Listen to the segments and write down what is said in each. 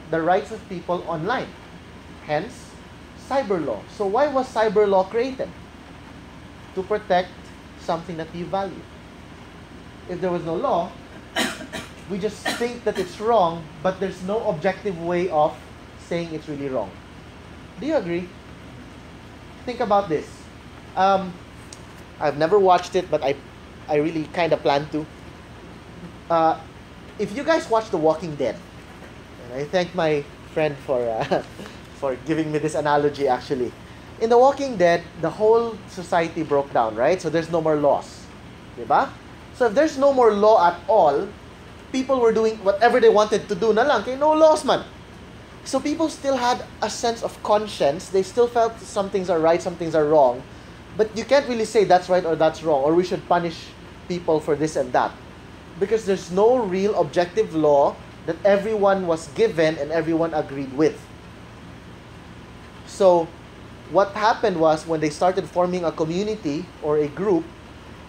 the rights of people online. Hence, cyber law. So why was cyber law created? To protect something that we value. If there was no law, we just think that it's wrong, but there's no objective way of saying it's really wrong. Do you agree? Think about this. I've never watched it, but I really kind of plan to. If you guys watch The Walking Dead, and I thank my friend for for giving me this analogy actually. In The Walking Dead, the whole society broke down, right? So there's no more laws. Diba? So if there's no more law at all, people were doing whatever they wanted to do na lang, kaya no laws man. So people still had a sense of conscience. They still felt some things are right, some things are wrong. But you can't really say that's right or that's wrong, or we should punish people for this and that. Because there's no real objective law that everyone was given and everyone agreed with. So what happened was, when they started forming a community or a group,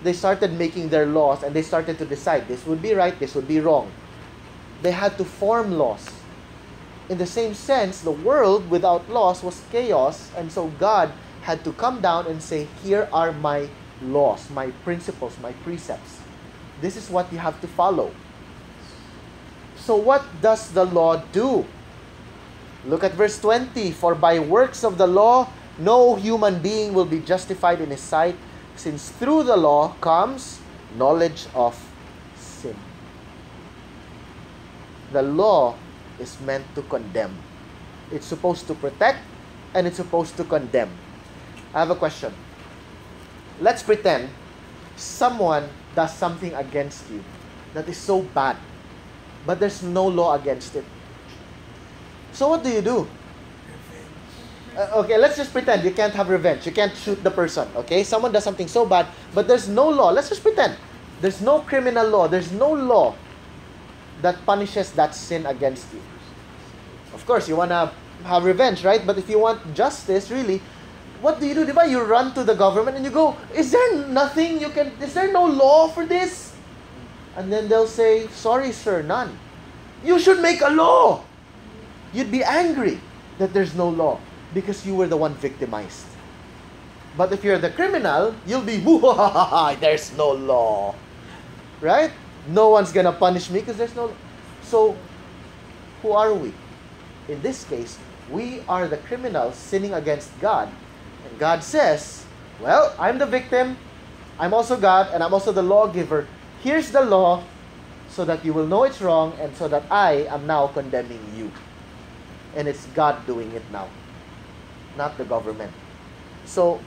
they started making their laws and they started to decide this would be right, this would be wrong. They had to form laws. In the same sense, the world without laws was chaos, and so God had to come down and say, here are my laws, my principles, my precepts. This is what you have to follow. So what does the law do? Look at verse 20. For by works of the law, no human being will be justified in his sight, since through the law comes knowledge of sin. The law is meant to condemn. It's supposed to protect, and it's supposed to condemn. I have a question. Let's pretend someone does something against you that is so bad, but there's no law against it. So what do? Okay, let's just pretend you can't have revenge. You can't shoot the person, okay? Someone does something so bad, but there's no law. Let's just pretend. There's no criminal law. There's no law that punishes that sin against you. Of course, you want to have revenge, right? But if you want justice, really, what do? Diba? You run to the government and you go, is there no law for this? And then they'll say, sorry sir, none. You should make a law. You'd be angry that there's no law because you were the one victimized. But if you're the criminal, you'll be, there's no law. Right? No one's gonna punish me because there's no law. So, who are we? In this case, we are the criminals sinning against God. And God says, well, I'm the victim, I'm also God, and I'm also the lawgiver. Here's the law so that you will know it's wrong and so that I am now condemning you. And it's God doing it now, not the government. So,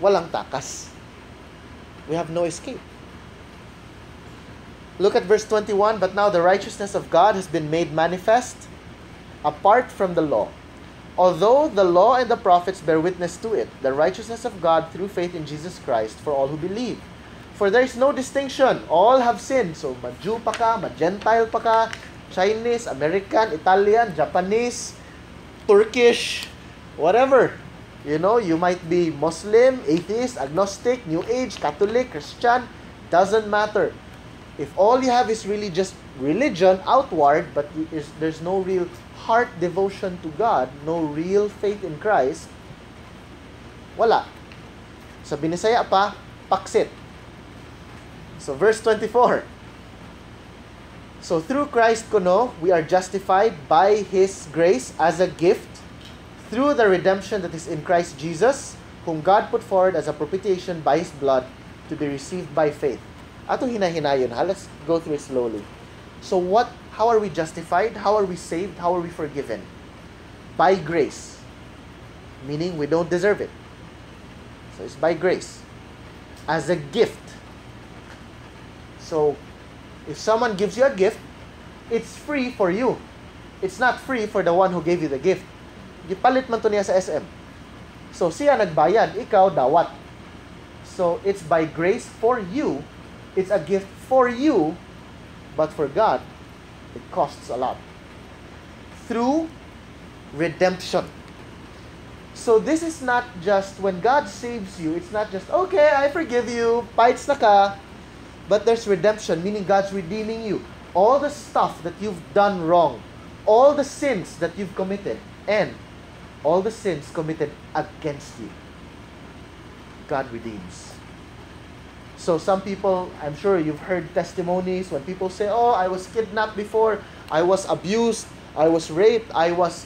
walang takas. We have no escape. Look at verse 21. But now the righteousness of God has been made manifest apart from the law. Although the law and the prophets bear witness to it, the righteousness of God through faith in Jesus Christ for all who believe. For there is no distinction. All have sinned. So, ma-Jew pa ka, ma-Gentile pa ka, Chinese, American, Italian, Japanese, Turkish, whatever. You know, you might be Muslim, atheist, agnostic, New Age, Catholic, Christian. Doesn't matter. If all you have is really just religion outward, but there's no real heart devotion to God, no real faith in Christ, wala. Sa Binisaya pa, paksit. So verse 24. So through Christ kuno, we are justified by His grace as a gift through the redemption that is in Christ Jesus, whom God put forward as a propitiation by His blood to be received by faith. Ato hinahinayon ha, let's go through it slowly. So how are we justified? How are we saved? How are we forgiven? By grace. Meaning we don't deserve it. So it's by grace. As a gift. So, if someone gives you a gift, it's free for you. It's not free for the one who gave you the gift. Gipalit man to niya sa SM. So, siya nagbayad, ikaw dawat. So, it's by grace for you. It's a gift for you, but for God, it costs a lot. Through redemption. So, this is not just, when God saves you, it's not just, okay, I forgive you, bites na ka. But there's redemption, meaning God's redeeming you. All the stuff that you've done wrong, all the sins that you've committed and all the sins committed against you, God redeems. So some people, I'm sure you've heard testimonies when people say, oh, I was kidnapped before, I was abused, I was raped, I was,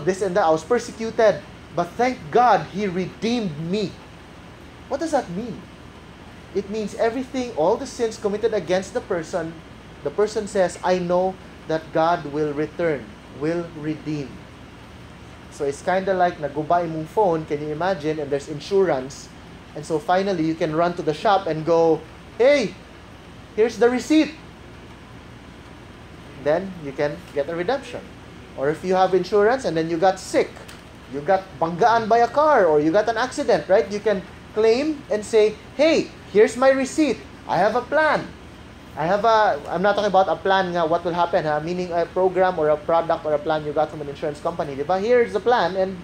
this and that, I was persecuted. But thank God, He redeemed me. What does that mean? It means everything, all the sins committed against the person says, I know that God will return, will redeem. So it's kind of like naguba imong phone, can you imagine? And there's insurance. And so finally, you can run to the shop and go, hey, here's the receipt. Then you can get a redemption. Or if you have insurance and then you got sick, you got banggaan by a car, or you got an accident, right? You can claim and say, hey, here's my receipt. I have a plan. I'm not talking about a plan nga, what will happen, meaning a program or a product or a plan you got from an insurance company. Diba? Here's the plan and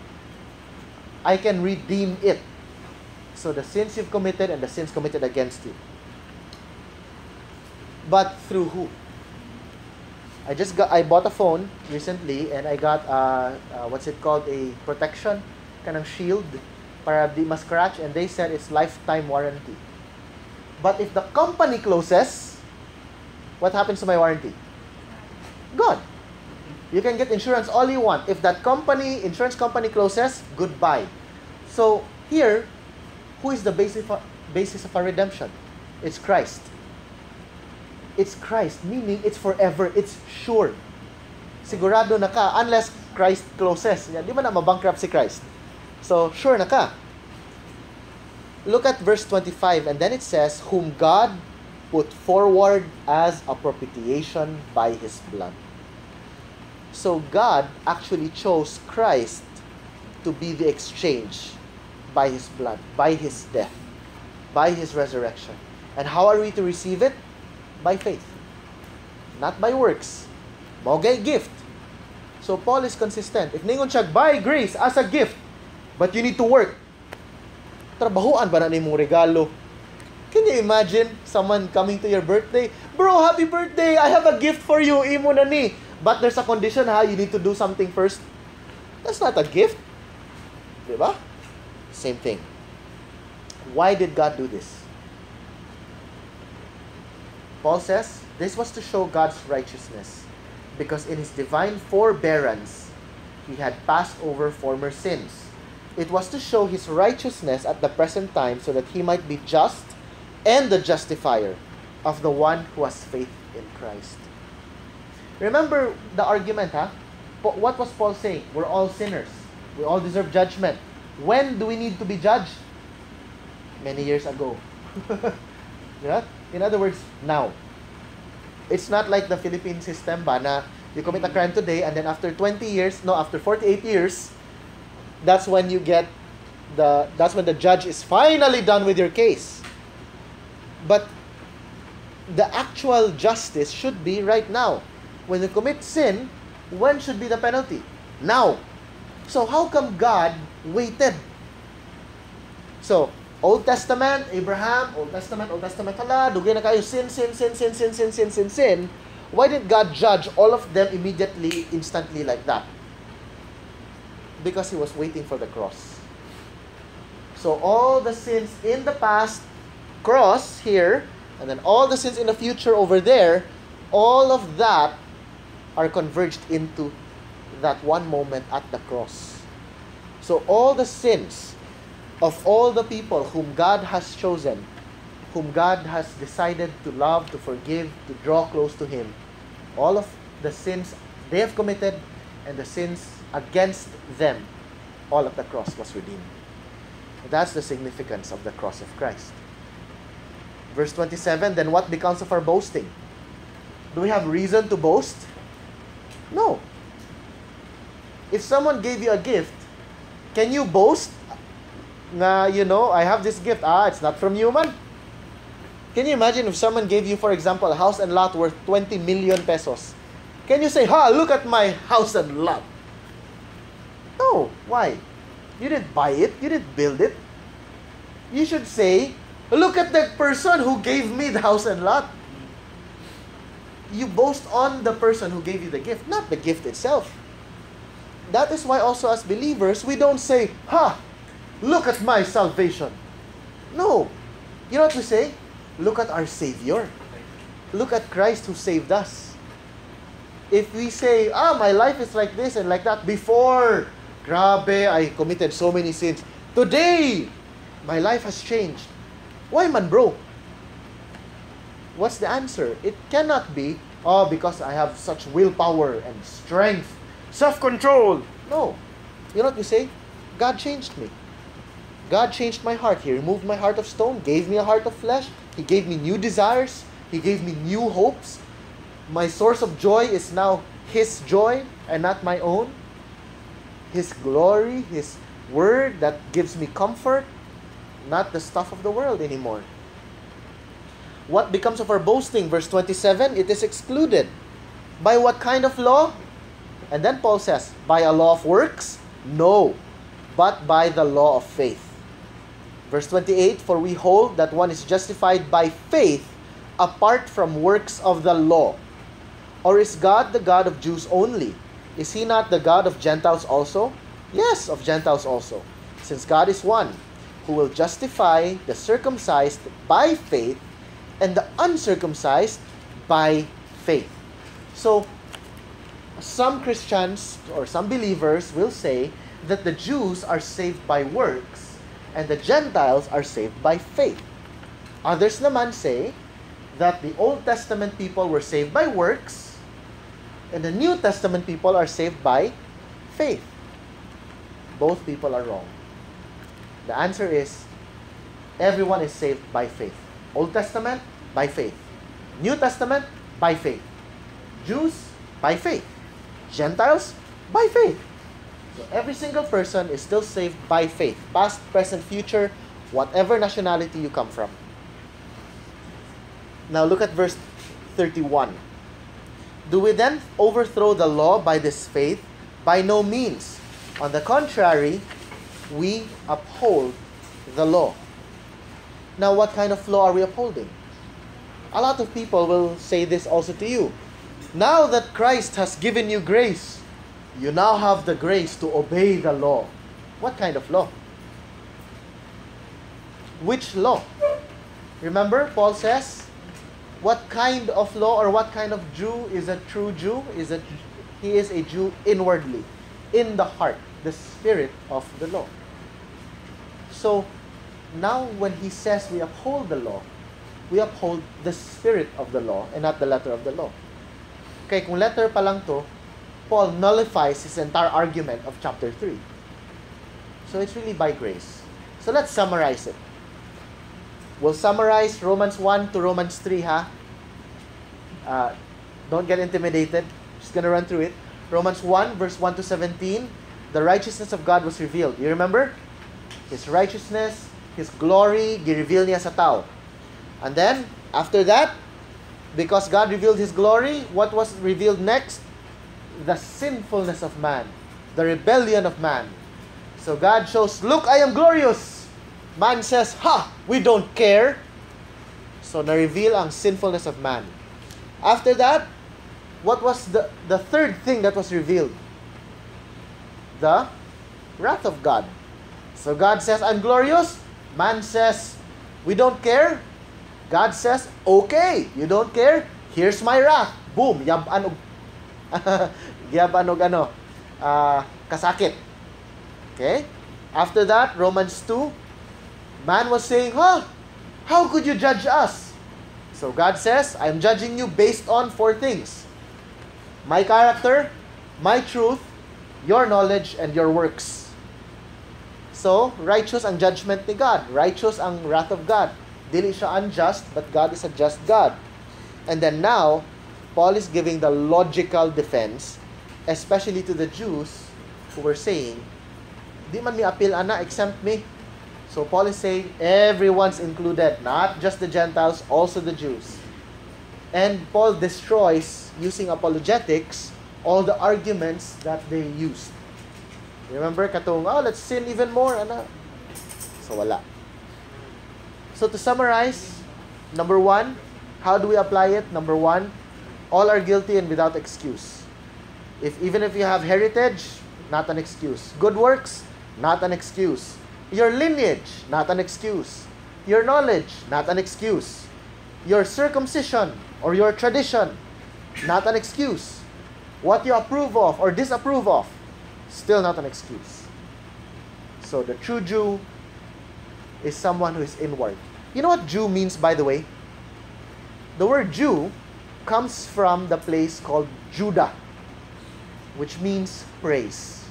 I can redeem it. So the sins you've committed and the sins committed against you. But through who? I bought a phone recently and I got what's it called, a protection kanang shield para di ma-scratch, and they said it's lifetime warranty. But if the company closes, what happens to my warranty? Gone. You can get insurance all you want. If that insurance company closes, goodbye. So here, who is the basis of our redemption? It's Christ. It's Christ, meaning it's forever, it's sure. Sigurado na ka, unless Christ closes. Di ba na mabankrupt si Christ? So, sure na ka. Look at verse 25, and then it says, whom God put forward as a propitiation by His blood. So God actually chose Christ to be the exchange by His blood, by His death, by His resurrection. And how are we to receive it? By faith, not by works. Mogay gift. So Paul is consistent. If ningon siya, by grace as a gift, but you need to work. Trabahuan ba na nimong regalo? Can you imagine someone coming to your birthday? Bro, happy birthday! I have a gift for you. Imo na ni. But there's a condition, you need to do something first. That's not a gift. Diba? Same thing. Why did God do this? Paul says, this was to show God's righteousness, because in His divine forbearance, He had passed over former sins. It was to show His righteousness at the present time so that He might be just and the justifier of the one who has faith in Christ. Remember the argument, What was Paul saying? We're all sinners. We all deserve judgment. When do we need to be judged? Many years ago. Yeah? In other words, now. It's not like the Philippine system ba na you commit a crime today and then after 48 years, that's when the judge is finally done with your case. But the actual justice should be right now. When you commit sin, when should be the penalty? Now. So how come God waited? So, Old Testament, Abraham, Old Testament, hala, dugay na kayo, sin. Why did God judge all of them immediately, instantly like that? Because He was waiting for the cross. So all the sins in the past, cross here, and then all the sins in the future over there, all of that are converged into that one moment at the cross. So all the sins of all the people whom God has chosen, whom God has decided to love, to forgive, to draw close to Him, all of the sins they have committed and the sins against them, all at the cross was redeemed. That's the significance of the cross of Christ. Verse 27, then what becomes of our boasting? Do we have reason to boast? No. If someone gave you a gift, can you boast? I have this gift. It's not from you, man. Can you imagine if someone gave you, for example, a house and lot worth 20 million pesos? Can you say, look at my house and lot? No. Why? You didn't buy it. You didn't build it. You should say, look at that person who gave me the house and lot. you boast on the person who gave you the gift, not the gift itself. That is why also as believers, we don't say, "Ha! Look at my salvation." No. You know what we say? Look at our Savior. Look at Christ who saved us. If we say, my life is like this and like that, before, grabe, I committed so many sins. Today, my life has changed. Why man, bro? What's the answer? It cannot be, because I have such willpower and strength, self-control. No. You know what we say? God changed me. God changed my heart. He removed my heart of stone, gave me a heart of flesh. He gave me new desires. He gave me new hopes. My source of joy is now His joy and not my own. His glory, His word that gives me comfort, not the stuff of the world anymore. What becomes of our boasting? Verse 27, it is excluded. By what kind of law? And then Paul says, by a law of works? No, but by the law of faith. Verse 28, for we hold that one is justified by faith apart from works of the law. Or is God the God of Jews only? Is He not the God of Gentiles also? Yes, of Gentiles also. Since God is one, who will justify the circumcised by faith and the uncircumcised by faith. So, some Christians or some believers will say that the Jews are saved by works and the Gentiles are saved by faith. Others naman say that the Old Testament people were saved by works and the New Testament people are saved by faith. Both people are wrong. The answer is, everyone is saved by faith. Old Testament, by faith. New Testament, by faith. Jews, by faith. Gentiles, by faith. So every single person is still saved by faith. Past, present, future, whatever nationality you come from. Now look at verse 31. Do we then overthrow the law by this faith? By no means. On the contrary, we uphold the law. Now, what kind of law are we upholding? A lot of people will say this also to you. Now that Christ has given you grace, you now have the grace to obey the law. What kind of law? Which law? Remember, Paul says, what kind of law or what kind of Jew is a true Jew? He is a Jew inwardly, in the heart, the spirit of the law. So, now when he says we uphold the law, we uphold the spirit of the law and not the letter of the law. Okay, kung letter pa lang to, Paul nullifies his entire argument of chapter 3. So it's really by grace. So let's summarize it. We'll summarize Romans 1 to Romans 3, ha? Don't get intimidated. Just gonna run through it. Romans 1, verse 1 to 17, the righteousness of God was revealed. You remember? His righteousness, His glory, gi-reveal niya sa tao. And then, after that, because God revealed His glory, what was revealed next? The sinfulness of man, the rebellion of man. So God shows, look, I am glorious. Man says, ha, we don't care. So na-reveal ang sinfulness of man. After that, what was the third thing that was revealed? The wrath of God. So God says, I'm glorious. Man says, we don't care. God says, okay, you don't care. Here's my wrath. Boom, yaban og yaban og kasakit. Okay? After that, Romans 2, man was saying, how could you judge us? So God says, I'm judging you based on 4 things. My character, my truth, your knowledge, and your works. So, righteous ang judgment ni God. Righteous ang wrath of God. Dili siya unjust, but God is a just God. And then now, Paul is giving the logical defense, especially to the Jews who were saying, di man mi appeal ana, exempt me. So Paul is saying, everyone's included, not just the Gentiles, also the Jews. And Paul destroys, using apologetics, all the arguments that they used. Remember, katong, let's sin even more, ana. So wala. So to summarize, number 1, how do we apply it? Number 1, All are guilty and without excuse. Even if you have heritage, not an excuse. Good works, not an excuse. Your lineage, not an excuse. Your knowledge, not an excuse. Your circumcision or your tradition, not an excuse. What you approve of or disapprove of, still not an excuse. So the true Jew is someone who is inward. You know what Jew means, by the way? The word Jew comes from the place called Judah, which means praise.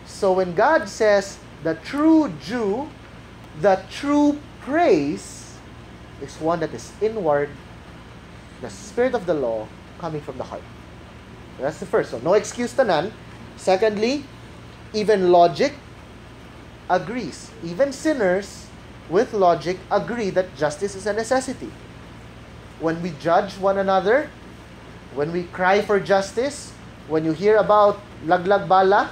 So when God says the true Jew, the true praise is one that is inward, the spirit of the law coming from the heart. That's the first. So no excuse tanan. Secondly, even logic agrees. Even sinners with logic agree that justice is a necessity. When we judge one another, when we cry for justice, when you hear about laglag bala,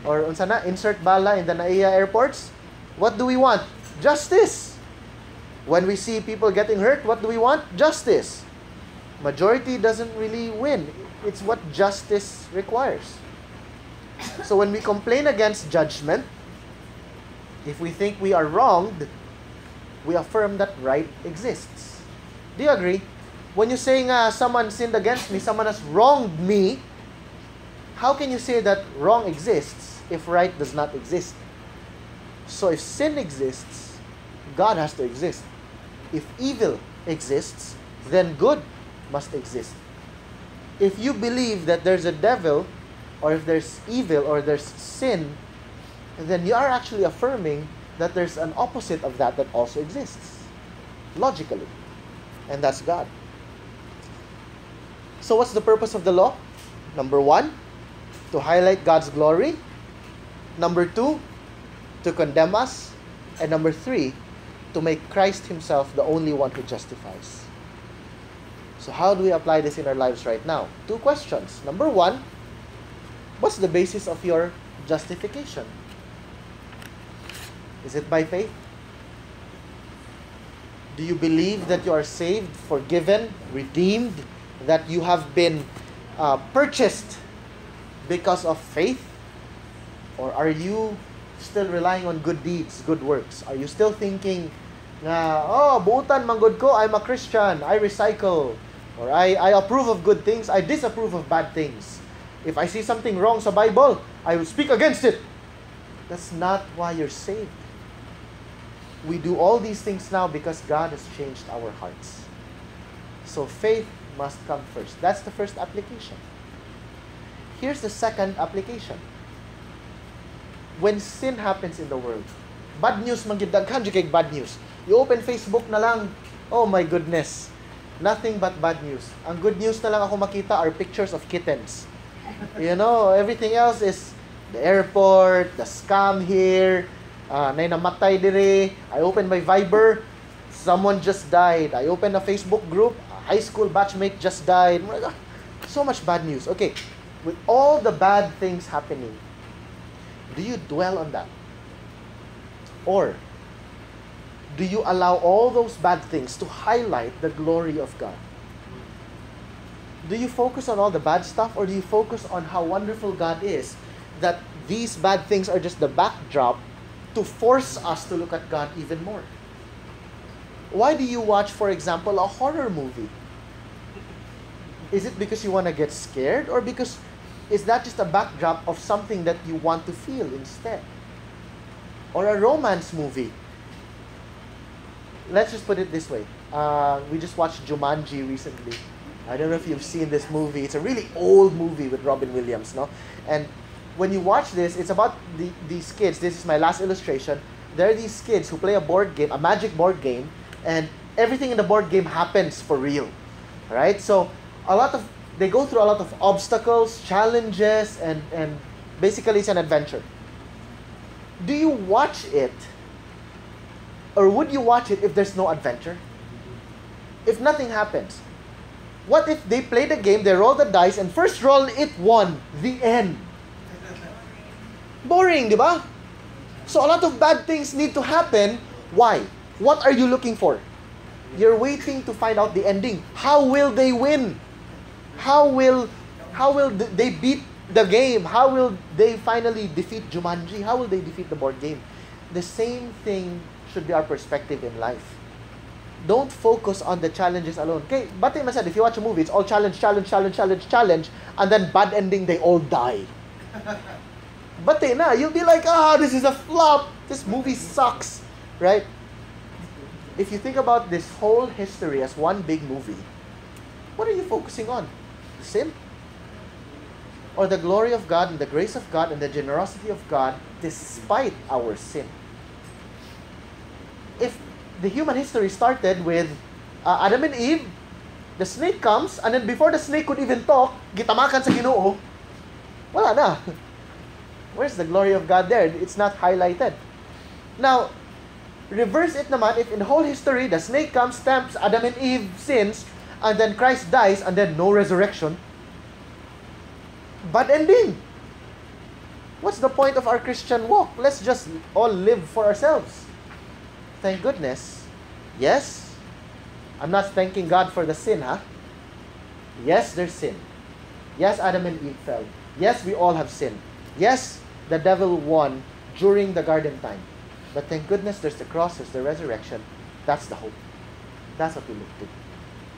or unsa na, insert bala in the NAIA airports, what do we want? Justice. When we see people getting hurt, what do we want? Justice. Majority doesn't really win. It's what justice requires. So when we complain against judgment, if we think we are wronged, we affirm that right exists. Do you agree? When you say someone sinned against me, someone has wronged me, how can you say that wrong exists if right does not exist? So if sin exists, God has to exist. If evil exists, then good must exist. If you believe that there's a devil, or if there's evil, or there's sin, then you are actually affirming that there's an opposite of that that also exists, logically. And that's God. So what's the purpose of the law? Number 1, to highlight God's glory. Number 2, to condemn us. And number 3, to make Christ himself the only one who justifies. So how do we apply this in our lives right now? 2 questions. Number 1, what's the basis of your justification? Is it by faith? Do you believe that you are saved, forgiven, redeemed, that you have been purchased because of faith? Or are you still relying on good deeds, good works? Are you still thinking, buutan manggod ko, I'm a Christian, I recycle, or I approve of good things, I disapprove of bad things. If I see something wrong sa Bible, I will speak against it. That's not why you're saved. We do all these things now because God has changed our hearts. So faith must come first. That's the first application. Here's the second application. When sin happens in the world, bad news magidaghan kay bad news. You open Facebook na lang, oh my goodness, nothing but bad news. Ang good news na lang ako makita are pictures of kittens. You know, everything else is the airport, the scam here, nay namatay dire. I open my Viber, someone just died. I open a Facebook group, a high school batchmate just died. So much bad news. Okay, with all the bad things happening, do you dwell on that? Or do you allow all those bad things to highlight the glory of God? Do you focus on all the bad stuff, or do you focus on how wonderful God is, that these bad things are just the backdrop to force us to look at God even more? Why do you watch, for example, a horror movie? Is it because you want to get scared, or because is that just a backdrop of something that you want to feel instead? Or a romance movie. Let's just put it this way. We just watched Jumanji recently. I don't know if you've seen this movie. It's a really old movie with Robin Williams, no? And when you watch this, it's about these kids. This is my last illustration. There are these kids who play a board game, a magic board game, and everything in the board game happens for real. Right? So they go through a lot of obstacles, challenges, and basically it's an adventure. Do you watch it? Or would you watch it if there's no adventure? If nothing happens? What if they play the game, they roll the dice, and first roll it won? The end. Boring, di ba? So a lot of bad things need to happen. Why? What are you looking for? You're waiting to find out the ending. How will they win? They beat the game? How will they finally defeat Jumanji? How will they defeat the board game? The same thing should be our perspective in life. Don't focus on the challenges alone. Okay, but said, if you watch a movie, it's all challenge, challenge, challenge, challenge, challenge, and then bad ending, they all die. But you'll be like, this is a flop. This movie sucks, right? If you think about this whole history as one big movie, what are you focusing on? Sin? Or the glory of God and the grace of God and the generosity of God despite our sin? If the human history started with Adam and Eve, the snake comes, and then before the snake could even talk, gitamakan sa Ginoo, wala na. Where's the glory of God there? It's not highlighted. Now, reverse it naman, if in the whole history, the snake comes, tempts Adam and Eve, sins, and then Christ dies, and then no resurrection, bad ending. What's the point of our Christian walk? Let's just all live for ourselves. Thank goodness. Yes, I'm not thanking God for the sin, Yes, there's sin. Yes, Adam and Eve fell. Yes, we all have sinned. Yes, the devil won during the garden time. But thank goodness there's the cross, there's the resurrection. That's the hope. That's what we look to.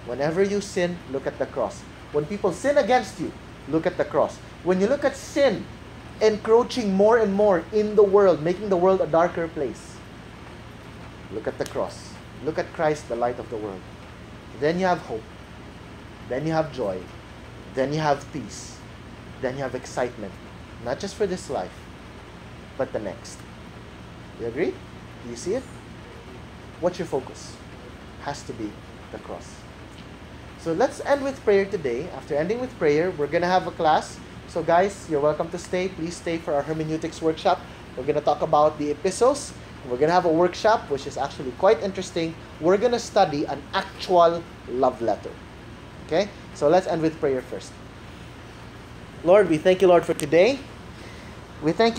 Whenever you sin, look at the cross. When people sin against you, look at the cross. When you look at sin encroaching more and more in the world, making the world a darker place, look at the cross. Look at Christ, the light of the world. Then you have hope. Then you have joy. Then you have peace. Then you have excitement. Not just for this life, but the next. You agree? Do you see it? What's your focus? Has to be the cross. So let's end with prayer today. After ending with prayer, we're going to have a class. So guys, you're welcome to stay. Please stay for our hermeneutics workshop. We're going to talk about the epistles. We're going to have a workshop, which is actually quite interesting. We're going to study an actual love letter. Okay? So let's end with prayer first. Lord, we thank you, Lord, for today. We thank you.